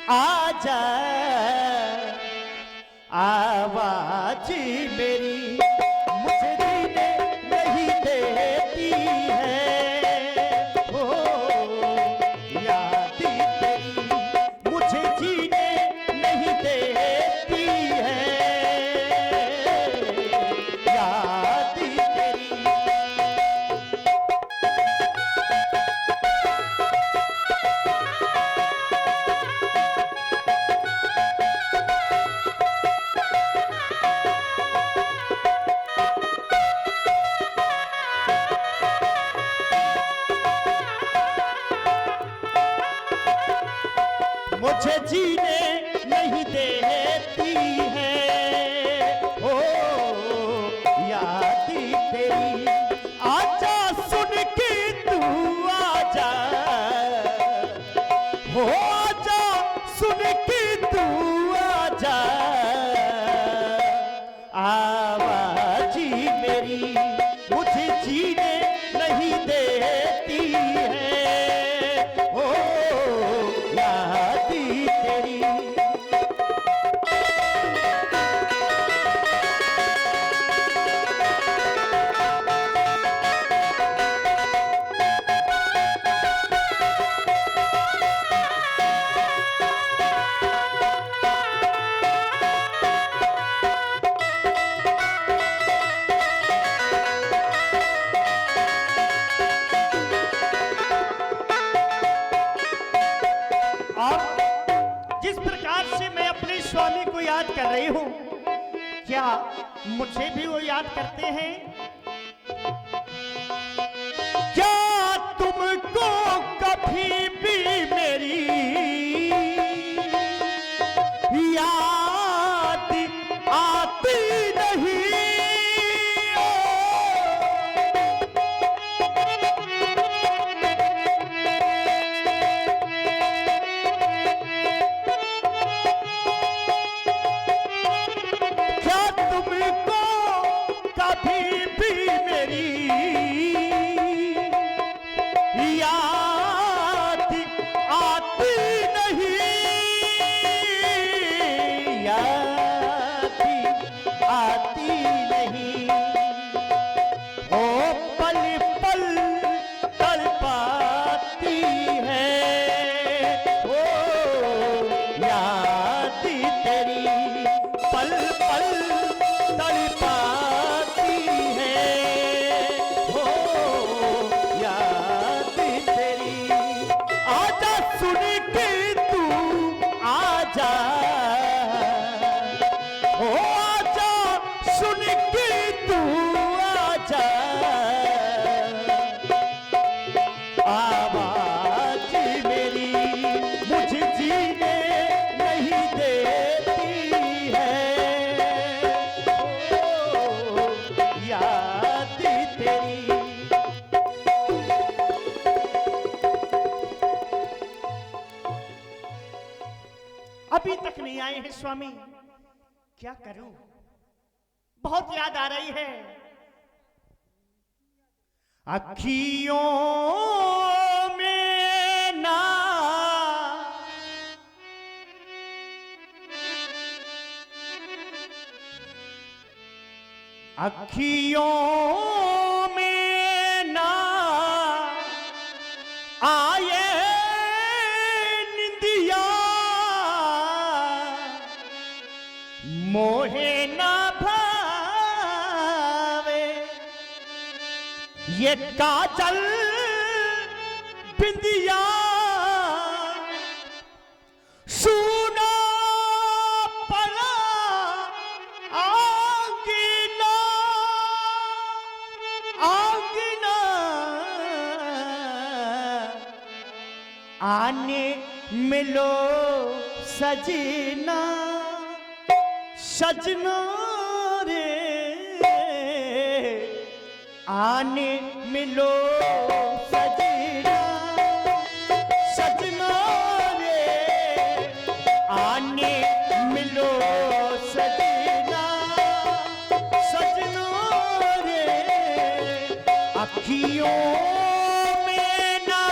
आजा आवाज मेरी मुझे जीने नहीं देती है। ओ याद तेरी मुझे जीने नहीं देती है। याद तेरी मुझे जीने नहीं देती है। ओ याद तेरी आजा सुन के तू आजा। हो आजा सुन के तू आजा। आवाज़ी मेरी मुझे जीने नहीं देती है। ओ याद तेरी और जिस प्रकार से मैं अपने स्वामी को याद कर रही हूं, क्या मुझे भी वो याद करते हैं? क्या तुमको कभी भी मेरी याद आती नहीं? क्या तुमको कभी भी मेरी याद आती नहीं? याद आती नहीं। ओ पल पल तड़पाती है। ओ याद तेरी पल पल तड़पाती है। ओ याद तेरी आजा सुन के तू आजा। ओ आजा सुन के तू आजा। आवाज मेरी मुझे जीने नहीं देती है। ओ याद तेरी अभी तक नहीं आए हैं स्वामी, क्या करूं? बहुत याद आ रही है। अखियों में ना अखियों में ना आए निंदिया। मोहे ना भावे ये काजल बिंदिया। सुना पड़ा आंगना आंगना। आने मिलो सजना सजना रे। आने मिलो सजना सजना रे। आने मिलो सजना सजना रे। अखियों में ना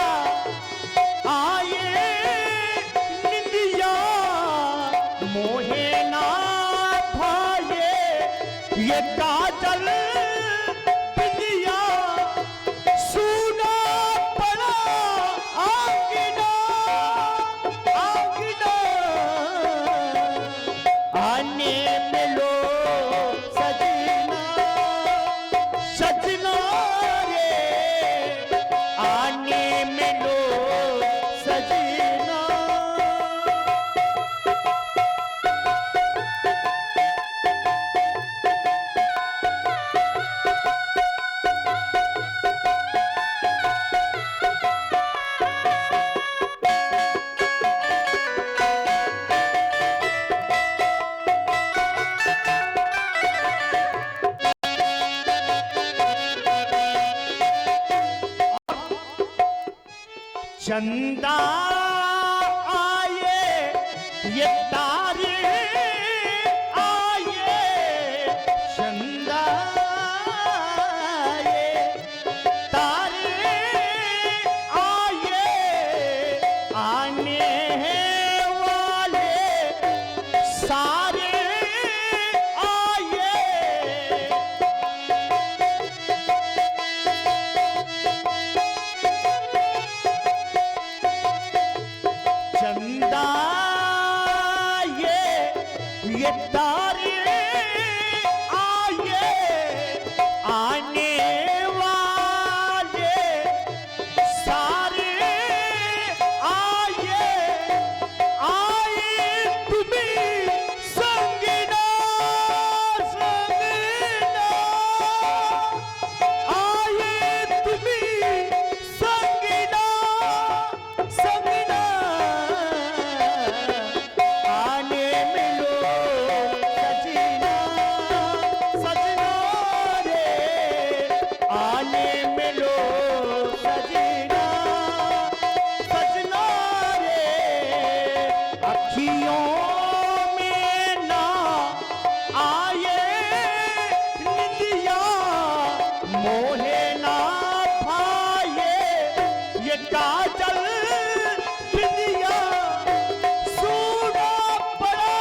आए निंदिया। ये काजल बिंदिया सूना पड़ा आंगना आंगना आने मिलो सजना सजना रे आने मिलो सजना। चंदा आए ये तारे आए चंदा आए तारे आए आने वाले सारे आए। चंदा ये तारे आए आने वाले सारे आए आए तुम्हें संगना संगना आए तुम्हें संगना संगना आने मिलो सजना सजना रे आने मिलो सजना सजना रे अखियों में ना आए निंदिया मोहे ना भाए ये काजल बिंदिया सूना पड़ा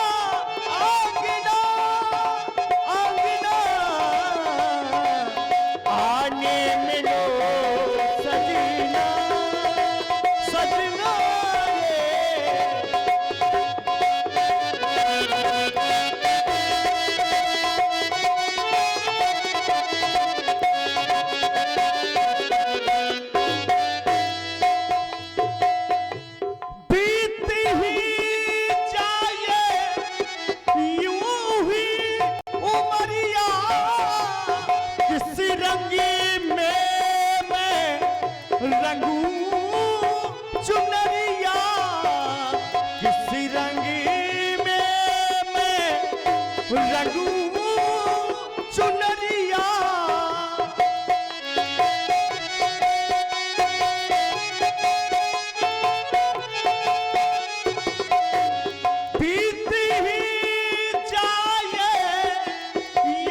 आंगना आंगना आने मिलो सजना सजना रे। बीती ही जाए यूं ही उमरिया किस रंगी में मैं रंगू चुनरिया किस रंगी में मैं रंगू चुनरिया। बीती ही जाए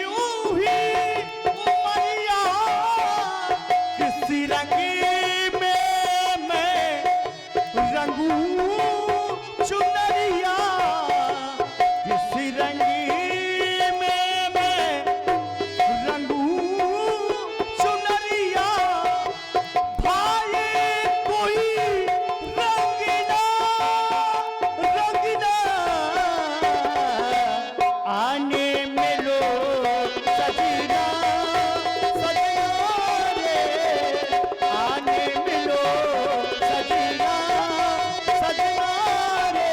यूं ही उमरिया किसी रंगी में मैं रंगू चुनरिया किसी रंगी में मैं रंगू चुनरिया भाई कोई रंगना रंगना आने मिलो सजना सजना रे आने मिलो सजना सजना रे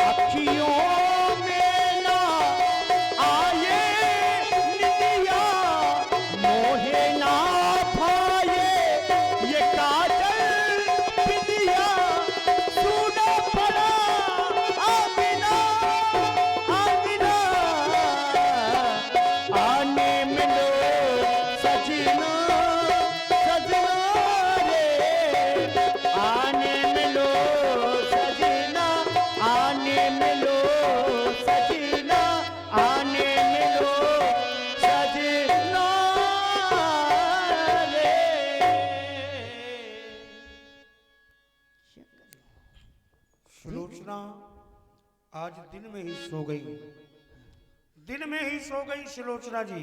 अखियों में ना आए निंदिया मोहे ना भाए ये काजल बिंदिया सूना पड़ा आंगना आंगना आने मिलो सजना सजना रे आने मिलो सजना आने मिलो सजना आने मिलो सजना रे। सुलोचना आज दिन में ही सो गई। दिन में ही सो गई सुलोचना जी।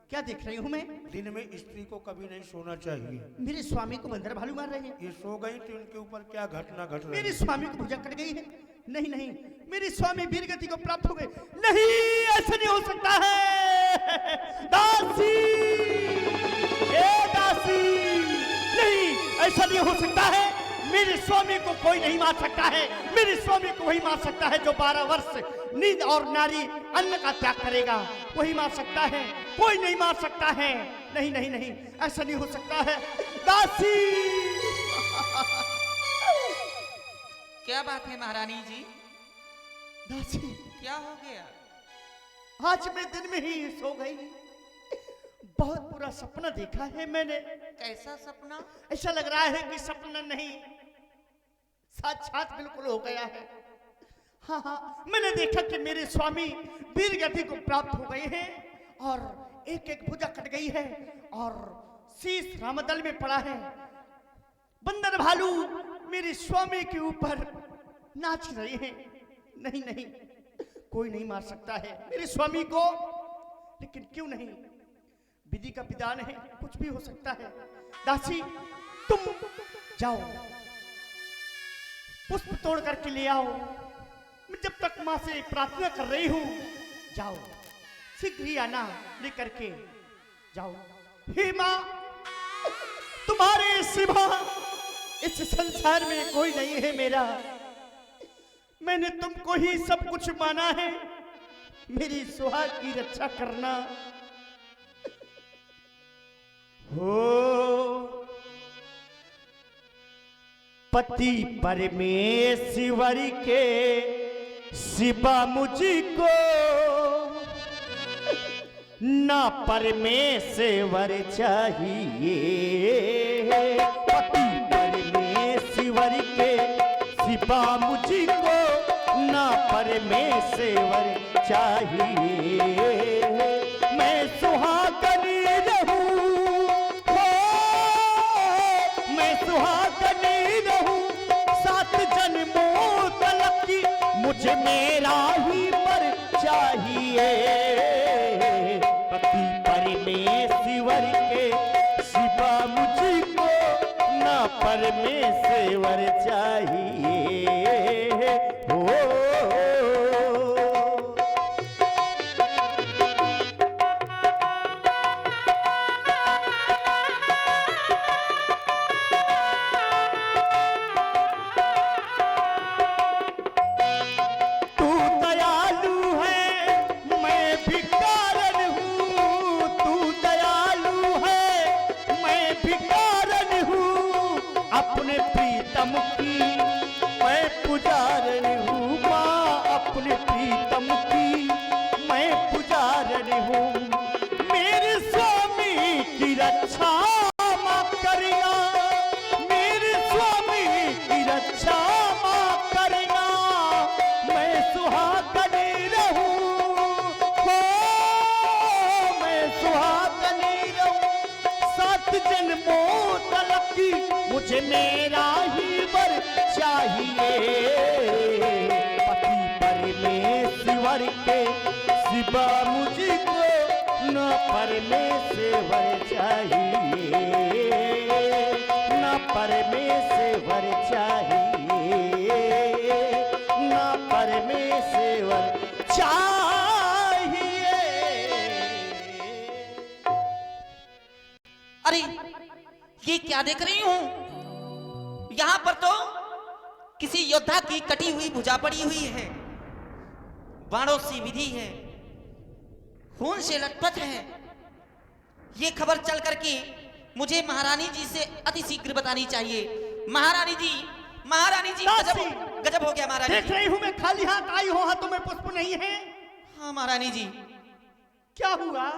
क्या देख रही हूँ मैं? दिन में स्त्री को कभी नहीं सोना चाहिए। मेरे स्वामी को बंदर भालू मार रहे हैं। ये सो गई तो उनके ऊपर क्या घटना घट रही मेरे है? स्वामी को भुजा कट गई है। नहीं नहीं, मेरे स्वामी वीर गति को प्राप्त हो गए। नहीं, ऐसा नहीं हो सकता है। दासी, ए दासी, नहीं, ऐसा नहीं हो सकता है। मेरे स्वामी को कोई नहीं मार सकता है। मेरे स्वामी को वही मार सकता है जो 12 वर्ष नींद और नारी अन्न का त्याग करेगा, वही मार सकता है। कोई नहीं मार सकता है। नहीं नहीं नहीं, ऐसा नहीं हो सकता है। दासी, क्या बात है महारानी जी? दासी, क्या हो गया? आज मैं दिन में ही सो गई। बहुत बुरा सपना देखा है मैंने। कैसा सपना? ऐसा लग रहा है कि सपना नहीं, साक्षात बिल्कुल हो गया है। हाँ हाँ, मैंने देखा कि मेरे स्वामी वीर गति को प्राप्त हो गए हैं और एक एक भुजा कट गई है और शीश रामदल में पड़ा है। बंदर भालू मेरे स्वामी के ऊपर नाच रहे हैं। नहीं नहीं, कोई नहीं मार सकता है मेरे स्वामी को। लेकिन क्यों नहीं, विधि का विधान है, कुछ भी हो सकता है। दासी, तुम जाओ, पुष्प तोड़ करके ले आओ। मैं जब तक मां से प्रार्थना कर रही हूं, जाओ शीघ्र ही आना, लेकर के जाओ। हे मां, तुम्हारे सिवा इस संसार में कोई नहीं है मेरा। मैंने तुमको ही सब कुछ माना है। मेरी सुहाग की रक्षा करना। हो पति परमेश्वर के सिवा मुझको ना परमेश्वर चाहिए। पति परमेश्वर के सिवा मुझको ना परमेश्वर चाहिए। मैं सुहागनी रहूं, मैं सुहागनी रहूं 7 जन्मों तलक की, मुझे मेरा ही पर चाहिए। पति परमेश्वर के सिवा मुझको ना परमेश्वर चाहिए। हो मुझे मेरा ही वर चाहिए। पति परमेश्वर के सिवा मुझको न परमेश्वर चाहिए, न परमेश्वर चाहिए, न परमेश्वर चाहिए। अरे ये क्या देख रही हूं? यहां पर तो किसी योद्धा की कटी हुई भुजा पड़ी हुई है, बाणों सी विधि है, खून से लटपट है। ये खबर चल करके मुझे महारानी जी से अति शीघ्र बतानी चाहिए। महारानी जी, महारानी जी, गजब गजब हो गया महारानी। देख रही हूं मैं खाली हाथ आई हूं, हाथों में पुष्प नहीं है। हाँ महारानी जी। क्या हुआ?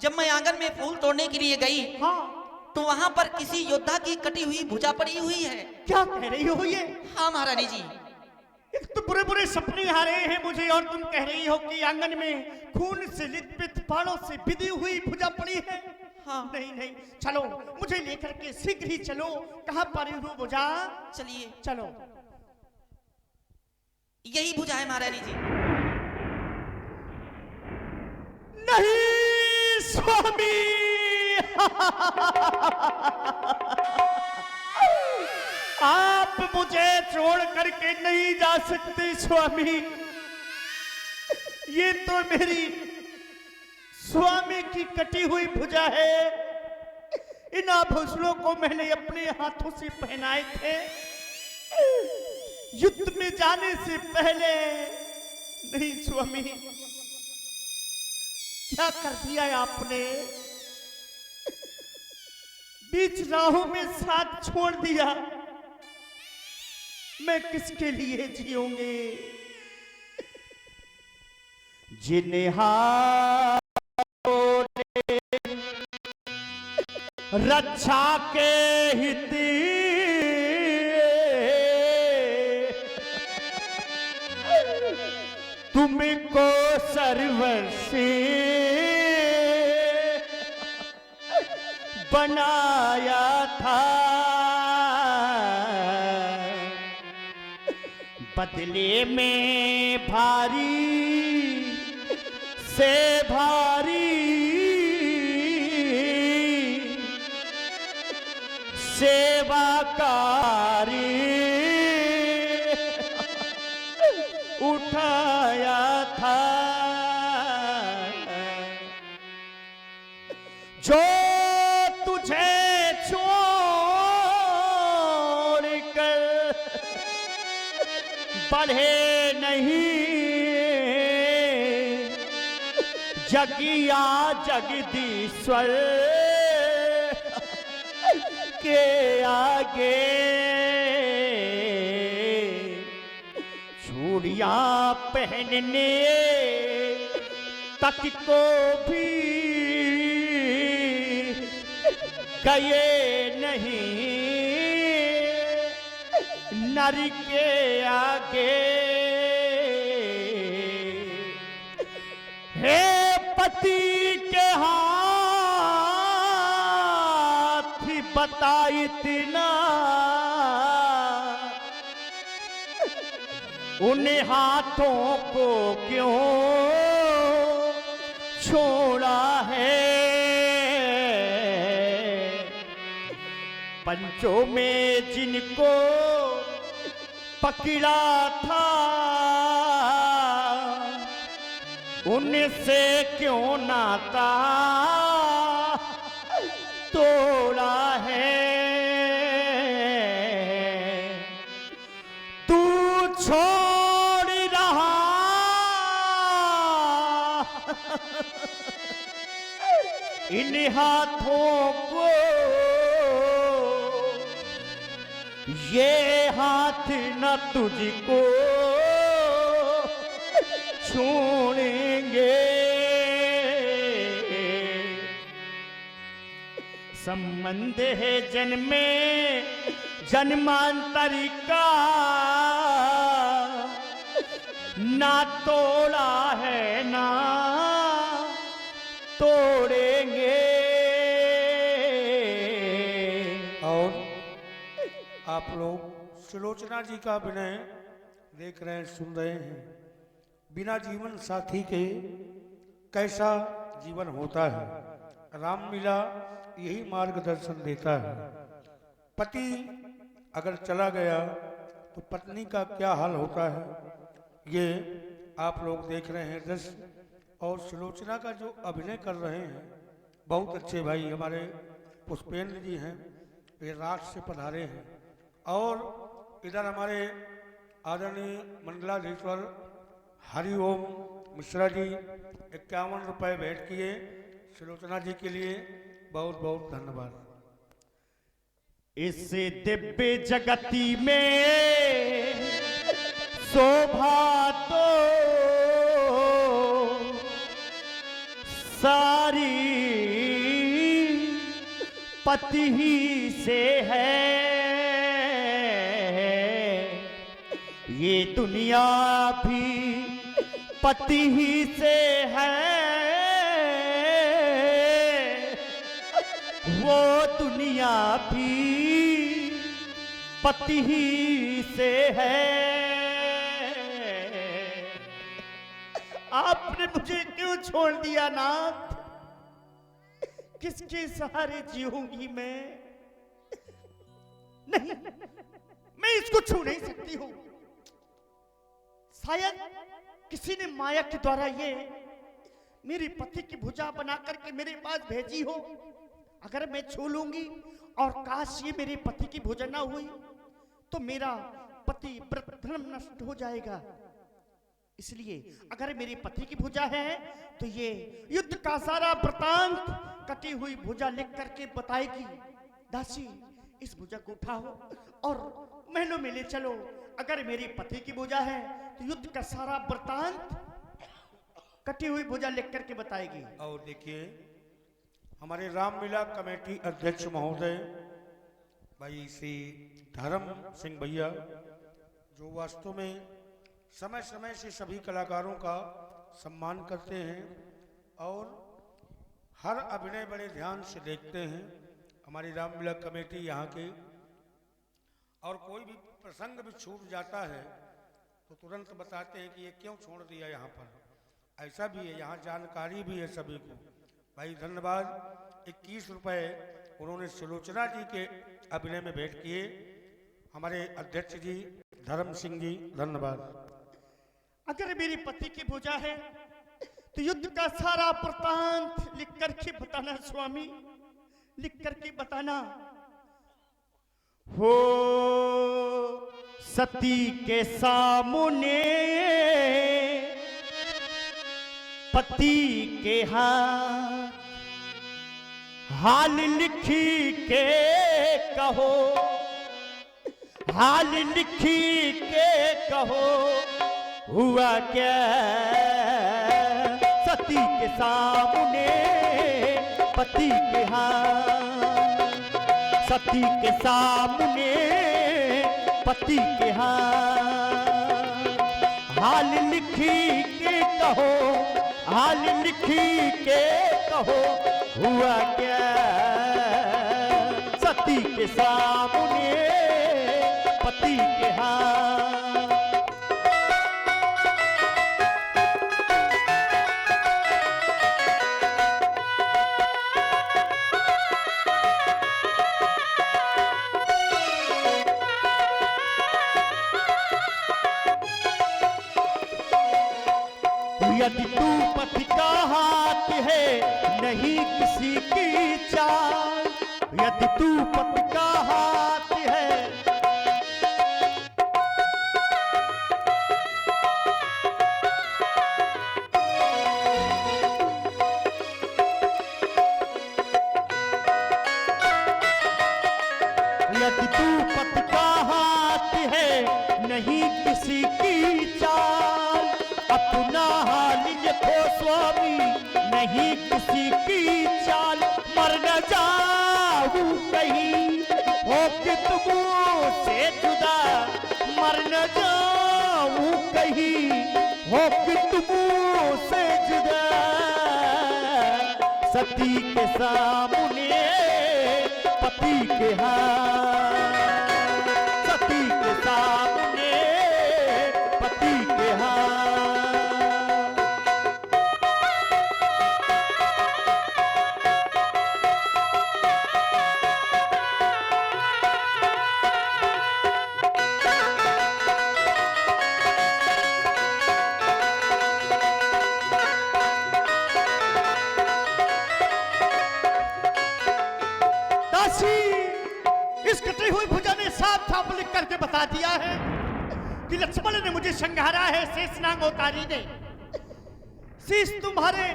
जब मैं आंगन में फूल तोड़ने के लिए गई, हाँ, तो वहां पर किसी योद्धा की कटी हुई भुजा पड़ी हुई है। क्या कह रही हो ये? हाँ महारानी जी। एक तो बुरे बुरे सपने आ रहे हैं मुझे, और तुम कह रही हो कि आंगन में खून से लिपट बाणों से बिधी हुई भुजा पड़ी है। हाँ। नहीं नहीं, चलो मुझे लेकर के शीघ्र ही चलो। कहाँ पड़ी हुई भुजा? चलिए चलो। यही भुजा है महारानी जी। नहीं स्वामी, आप मुझे छोड़ करके नहीं जा सकते स्वामी। ये तो मेरी स्वामी की कटी हुई भुजा है। इन आभूषणों को मैंने अपने हाथों से पहनाए थे युद्ध में जाने से पहले। नहीं स्वामी, क्या कर दिया है आपने? बीच राहों में साथ छोड़ दिया। मैं किसके लिए जीऊंगी? जिन्हें हाथों ने रक्षा के हित तुमको सर्वस्वी बनाया था, बदले में भारी से भारी सेवाकारी उठाया था। जो तुझे छोड़ कर बढ़े नहीं, जगिया जगदीश्वर के आगे चूड़ियां पहनने तक को भी गए नहीं, नर के आगे। हे पति के हाथ बताई इतना, उन हाथों को क्यों छोड़ा है? पंचों में जिनको पकड़ा था, उनसे क्यों नाता तोड़ा है? तू छोड़ रहा इन हाथों को, ये हाथ न तुझको छोड़ेंगे। संबंध है जन्मे जन्मांतर का, ना तोड़ा है ना तोड़ेंगे। और आप लोग सुलोचना जी का विनय देख रहे हैं, सुन रहे हैं। बिना जीवन साथी के कैसा जीवन होता है? रामलीला यही मार्गदर्शन देता है। पति अगर चला गया तो पत्नी का क्या हाल होता है, ये आप लोग देख रहे हैं। रस और सुलोचना का जो अभिनय कर रहे हैं, बहुत अच्छे भाई हमारे पुष्पेंद्र जी हैं, वे रात से पधारे हैं। और इधर हमारे आदरणीय मंडलाधीश्वर हरिओम मिश्रा जी 51 रुपये भेंट किए सुलोचना जी के लिए, बहुत बहुत धन्यवाद। इस दिव्य जगती में शोभा तो सारी पति ही से है, ये दुनिया भी पति ही से है, वो दुनिया भी पति ही से है। आप आपने मुझे क्यों छोड़ दिया नाथ? किसके सहारे जीऊंगी मैं? नहीं, मैं इसको छू नहीं सकती हूँ। शायद किसी ने माया के द्वारा ये मेरे पति की भुजा बना करके मेरे पास भेजी हो। अगर मैं छू लूंगी और काश ये मेरे पति की भुजा ना हुई तो मेरा पति व्रत धर्म नष्ट हो जाएगा। इसलिए अगर मेरे पति की भुजा है तो ये युद्ध का सारा वृतांत कटी हुई भुजा लिख करके बताएगी। दासी, इस भुजा को उठाओ और महलों में ले चलो। अगर मेरे पति की भुजा है तो युद्ध का सारा वृतांत कटी हुई भुजा लिख करके बताएगी। और देखिए, हमारे रामलीला कमेटी अध्यक्ष महोदय भाई श्री धर्म सिंह भैया, जो वास्तव में समय समय से सभी कलाकारों का सम्मान करते हैं और हर अभिनय बड़े ध्यान से देखते हैं। हमारी रामलीला कमेटी यहाँ के, और कोई भी प्रसंग भी छूट जाता है तो तुरंत बताते हैं कि ये क्यों छोड़ दिया यहाँ पर। ऐसा भी है, यहाँ जानकारी भी है सभी को। भाई धन्यवाद। 21 रुपए उन्होंने सुलोचना जी के अभिनय में भेंट किए। हमारे अध्यक्ष जी धर्म सिंह जी, धन्यवाद। अगर मेरे पति की भुजा है तो युद्ध का सारा वृतांत लिख करके बताना स्वामी, लिख करके बताना। हो सती के सामने पति के हाल लिखी के कहो, हाल लिखी के कहो, हुआ क्या सती के सामने पति के सती के सामने पति के हाल लिखी के कहो, हाल लिखी के कहो, हुआ क्या सती के सामने पति के यदि तू पति का हाथ है नहीं किसी की चाल, यदि तू पति का हाथ है यदि तू पति का हाथ है नहीं किसी की चाल, अपना हाल लिखो स्वामी नहीं किसी की चाल। मर न जाऊं कहीं हो कि तुमसे जुदा, मर न जाऊं कहीं हो कि तुमसे जुदा। सती के सामने पति के सती के सामने पति के इस कटी हुई भुजा ने साफ साफ लिख करके बता दिया है कि लक्ष्मण ने मुझे संघारा है, शेषनाग अवतारी ने। शीश तुम्हारे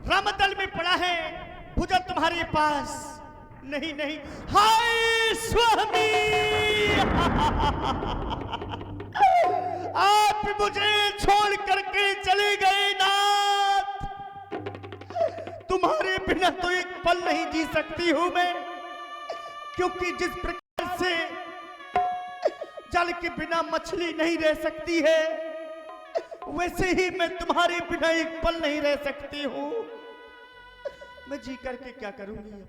रामदल में पड़ा है, भुजा तुम्हारे पास नहीं। नहीं, हाय स्वामी आप मुझे छोड़ करके चले गए नाथ। तुम्हारे बिना तो एक पल नहीं जी सकती हूं मैं, क्योंकि जिस प्रकार से जल के बिना मछली नहीं रह सकती है, वैसे ही मैं तुम्हारे बिना एक पल नहीं रह सकती हूं। मैं जी करके क्या करूंगी? अब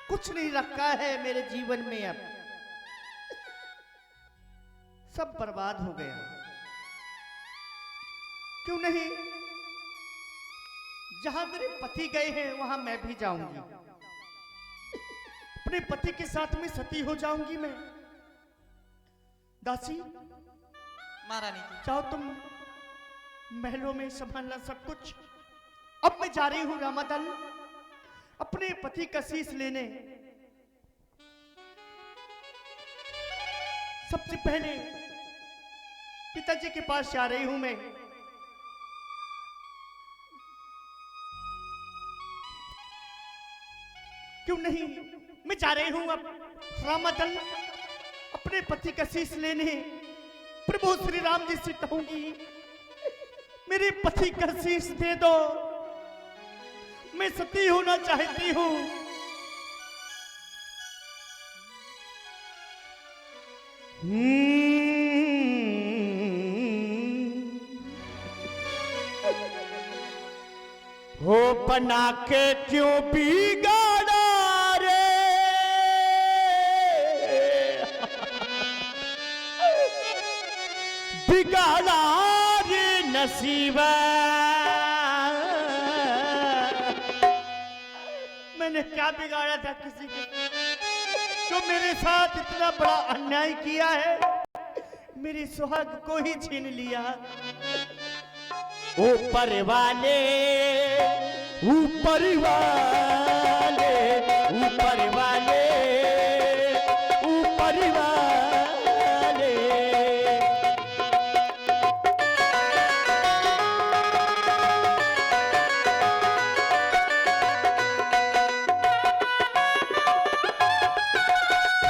कुछ नहीं रखा है मेरे जीवन में, अब सब बर्बाद हो गया। क्यों नहीं, जहां मेरे पति गए हैं वहां मैं भी जाऊंगी। अपने पति के साथ में सती हो जाऊंगी मैं। दासी, महारानी जी। चाहो तुम महलों में संभालना सब कुछ। अब मैं जा रही हूं रामादल अपने पति का शीश लेने। सबसे पहले पिताजी के पास जा रही हूं मैं। क्यों नहीं, मैं जा रही हूं अब रामादल अपने पति का शीश लेने। प्रभु श्री राम जी से कहूंगी, मेरे पति का शीश दे दो, मैं सती होना चाहती हूं। हो बना के क्यों बिगाड़ा रे, बिगाड़ा रे नसीबा। मैंने क्या बिगाड़ा था किसी के, जो मेरे साथ इतना बड़ा अन्याय किया है, मेरी सुहाग को ही छीन लिया। ऊपर वाले, ऊपर वाले, ऊपर वाले, ऊपर वाले।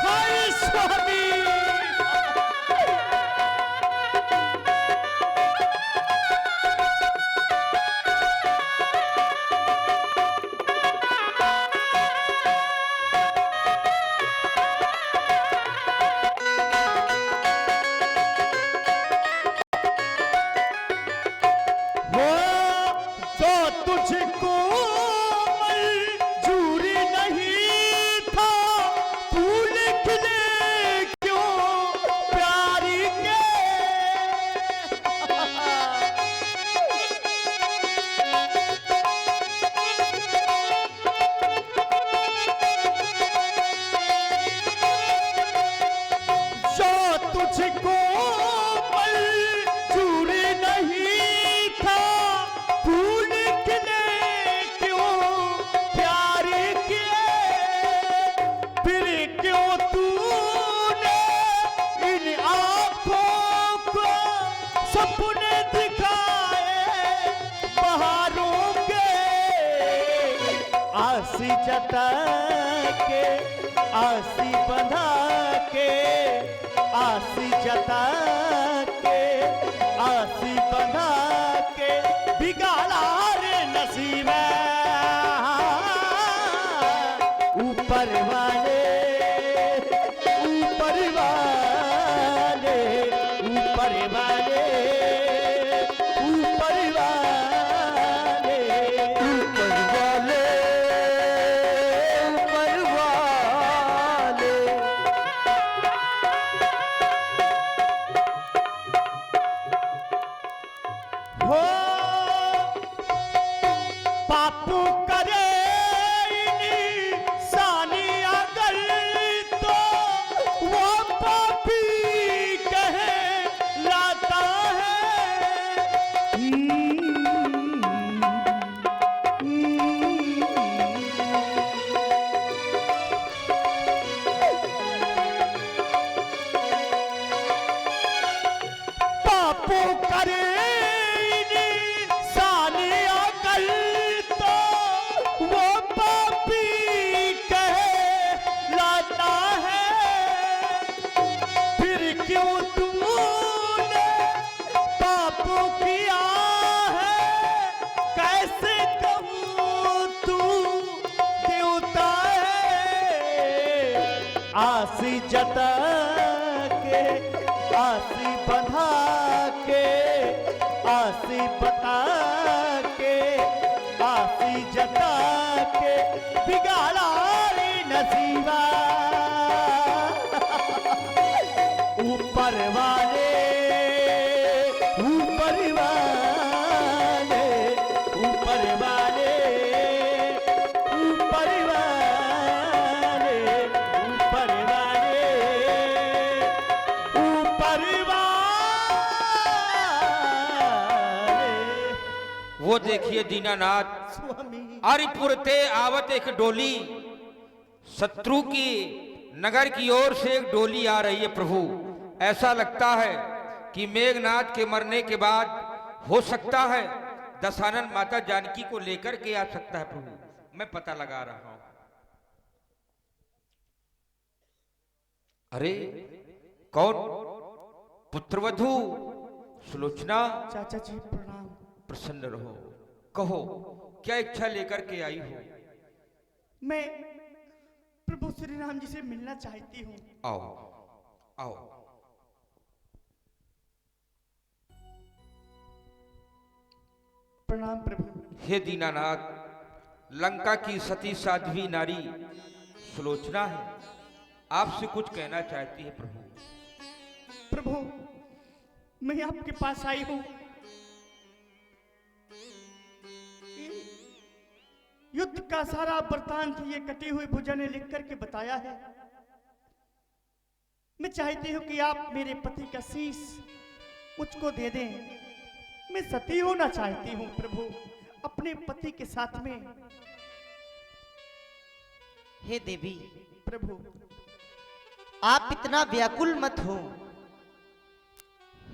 हाय स्वामी, तुझको मंजूर नहीं था, फूल खिले क्यों प्यार के। जो तुझको मंजूर नहीं था, फूल सपने दिखाए बहारों के, आसी जता के, आसी बंधा के, आसी जता के, आसी बंधा के, बिगाड़ा रे नसीब। ऊपर वाले, ऊपर वाले, ऊपर वाले, ऊपर वाले, ऊपर वाले, ऊपर वाले। हो पापू करे इंसानी अगर, तो वो पापी कहे लाता है। पापू करे इंसानी अगर, तो वो पापी कहे लाता है। फिर क्यों तूने पाप किया है, कैसे कहूँ तू देवता है। आसी जता के, आसी बंधा के, आसी बता के, आसी जता के, बिगाड़ा रे नसीबा। ऊपर वाले, ऊपर वाले, वो देखिए दीनानाथ, स्वामी अरिपुर ते आवत एक डोली, शत्रु की नगर की ओर से एक डोली आ रही है प्रभु। ऐसा लगता है कि मेघनाथ के मरने के बाद हो सकता है दशानन माता जानकी को लेकर के आ सकता है प्रभु। मैं पता लगा रहा हूं। अरे कौन? पुत्रवधू सुलोचना, चाचा जी प्रणाम। प्रसन्न रहो। कहो क्या इच्छा लेकर के आई हो? मैं प्रभु श्री राम जी से मिलना चाहती हूँ। आओ आओ। प्रणाम प्रभु। हे दीनानाथ, लंका की सती साध्वी नारी सुलोचना है, आपसे कुछ कहना चाहती है प्रभु। प्रभु मैं आपके पास आई हूँ। युद्ध का सारा वृतांत ये कटी हुई भुजा ने लिख करके बताया है। मैं चाहती हूँ कि आप मेरे पति का शीश मुझको दे दें। मैं सती होना चाहती हूँ प्रभु, अपने पति के साथ में। हे देवी, प्रभु आप इतना व्याकुल मत हो।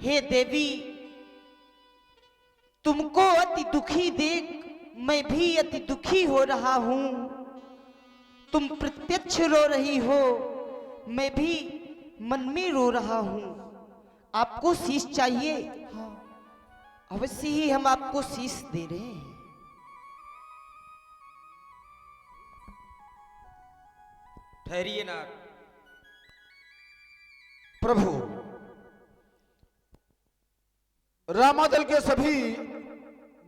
हे देवी, तुमको अति दुखी देख मैं भी अति दुखी हो रहा हूं। तुम प्रत्यक्ष रो रही हो, मैं भी मन में रो रहा हूं। आपको शीश चाहिए? हाँ अवश्य ही हम आपको शीश दे रहे हैं। ठहरिए नाथ। प्रभु, रामादल के सभी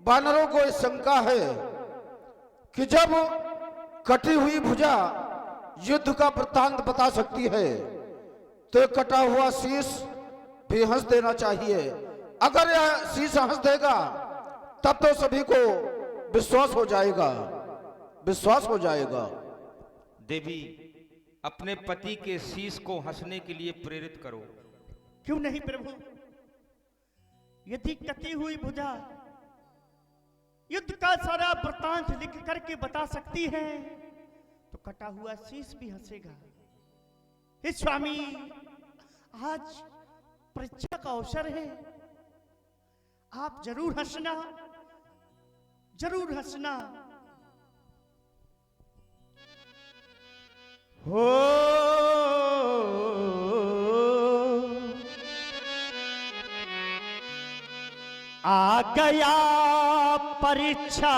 वानरों को इस शंका है कि जब कटी हुई भुजा युद्ध का वृत्तांत बता सकती है तो कटा हुआ शीश भी हंस देना चाहिए। अगर यह शीश हंस देगा तब तो सभी को विश्वास हो जाएगा, विश्वास हो जाएगा। देवी, अपने पति के शीश को हंसने के लिए प्रेरित करो। क्यों नहीं प्रभु। यदि कटी हुई भुजा युद्ध का सारा वृतांत लिख करके बता सकती है तो कटा हुआ शीश भी हंसेगा। हे स्वामी, आज परीक्षा का अवसर है, आप जरूर हंसना, जरूर हंसना। हो आ गया परीक्षा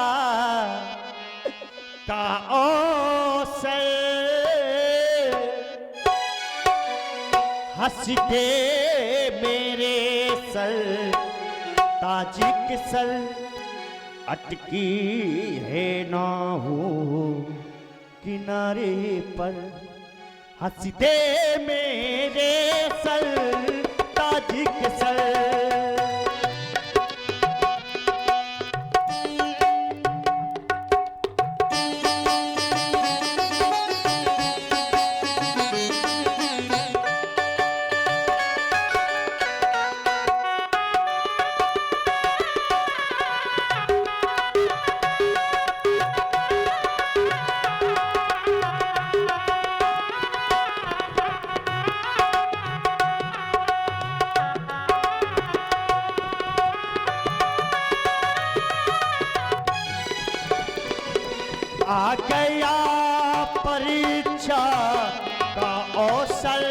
का अवसर, हंसते मेरे सर ताजिक सर, अटकी है ना हो किनारे पर। हंसते मेरे सर ताजिक सर। आ गया परीक्षा का अवसर,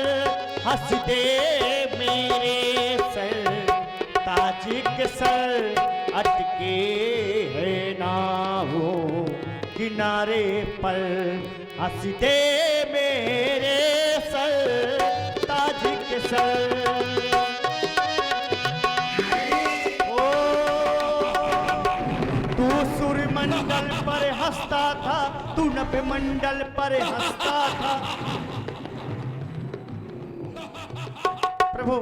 हंसते मेरे सर ताजिक सर, अटके है ना हो किनारे पर। हंसते मेरे सर ताजिक सर। मंडल पर हंसता था, तू नभ मंडल पर हंसता था। प्रभु,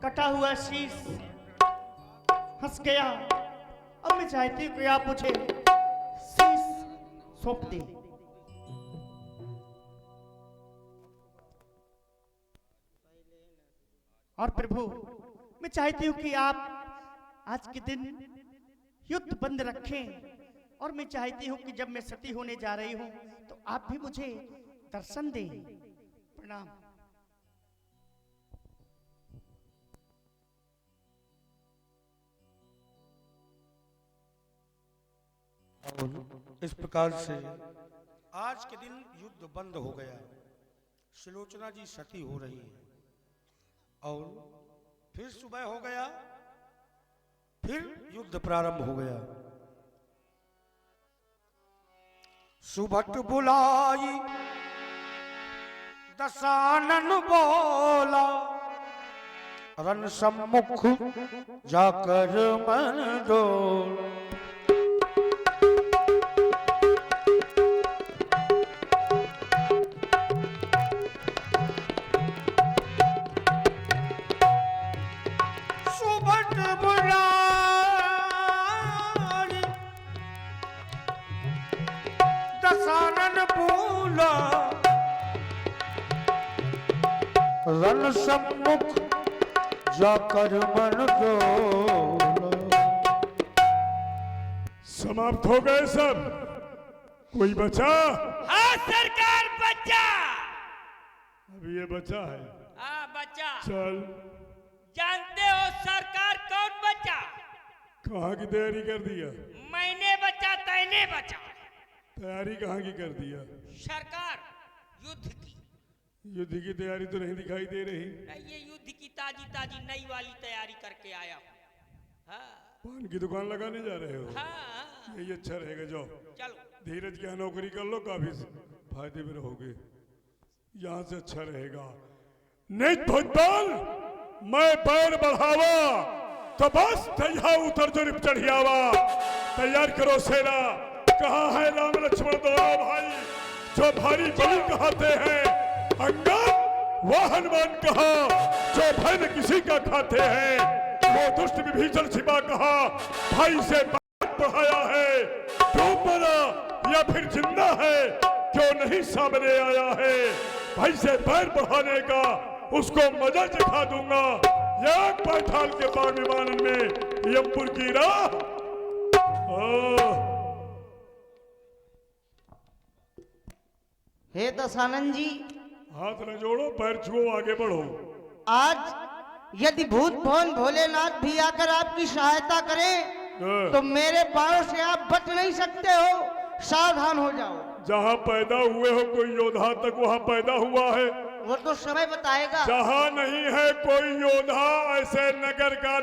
कटा हुआ शीश हंस गया। अब मैं चाहती हूँ कि आप मुझे शीश सौंप दें। और प्रभु, मैं चाहती हूँ कि आप आज के दिन युद्ध बंद रखें। और मैं चाहती हूँ कि जब मैं सती होने जा रही हूँ तो आप भी मुझे दर्शन दें। प्रणाम। और इस प्रकार से आज के दिन युद्ध बंद हो गया। सुलोचना जी सती हो रही है और फिर सुबह हो गया, फिर युद्ध प्रारंभ हो गया। सुबह बुलाई दशानन बोला, रण सम्मुख जाकर मन डोल। दशानन बोला, रण सम्मुख जाकर मन डोला। समाप्त हो गए सब? कोई बचा? हाँ सरकार, बच्चा। अभी ये बचा है। हाँ बच्चा। चल। जानते हो सरकार कौन बचा? कहाँ की तैयारी कर दिया? मैंने बचा, तैने बचा। तैयारी कहाँ की कर दिया? सरकार युद्ध की। युद्ध की तैयारी तो नहीं दिखाई दे रही। नहीं, ये युद्ध की ताजी ताजी नई वाली तैयारी करके आया हूँ। हाँ पान की दुकान लगाने जा रहे हो? हाँ। यही अच्छा रहेगा, जाओ। चलो। धीरज की नौकरी कर लो, काफी फायदे में रहोगे। यहाँ से अच्छा रहेगा। नहीं भोजपाल, मैं पैर बढ़ावा तो बस तैयार उतर जो रिप चढ़ियावा। तैयार करो सेना। कहाँ है राम लक्ष्मण दोनों भाई जो भारी बलि कहते हैं? अंगद वो हनुमान कहा जो भय न किसी का खाते हैं। वो दुष्ट विभीषण छिपा कहा भाई से बात बढ़ाया है। डूब मरा या फिर जिंदा है क्यों नहीं सामने आया है? भाई से पैर बढ़ाने का उसको मजा चखा दूंगा। एक पैठाल के बाण विमानन में यमपुर की राह। हे दशानन जी, हाथ न जोड़ो, पैर छुओ, आगे बढ़ो। आज यदि भूत भवन भोलेनाथ भी आकर आपकी सहायता करें तो मेरे बाणों से आप बच नहीं सकते हो। सावधान हो जाओ। जहाँ पैदा हुए हो कोई योद्धा तक वहाँ पैदा हुआ है। वो तो समय बताएगा। जहाँ नहीं है कोई योद्धा ऐसे नगर का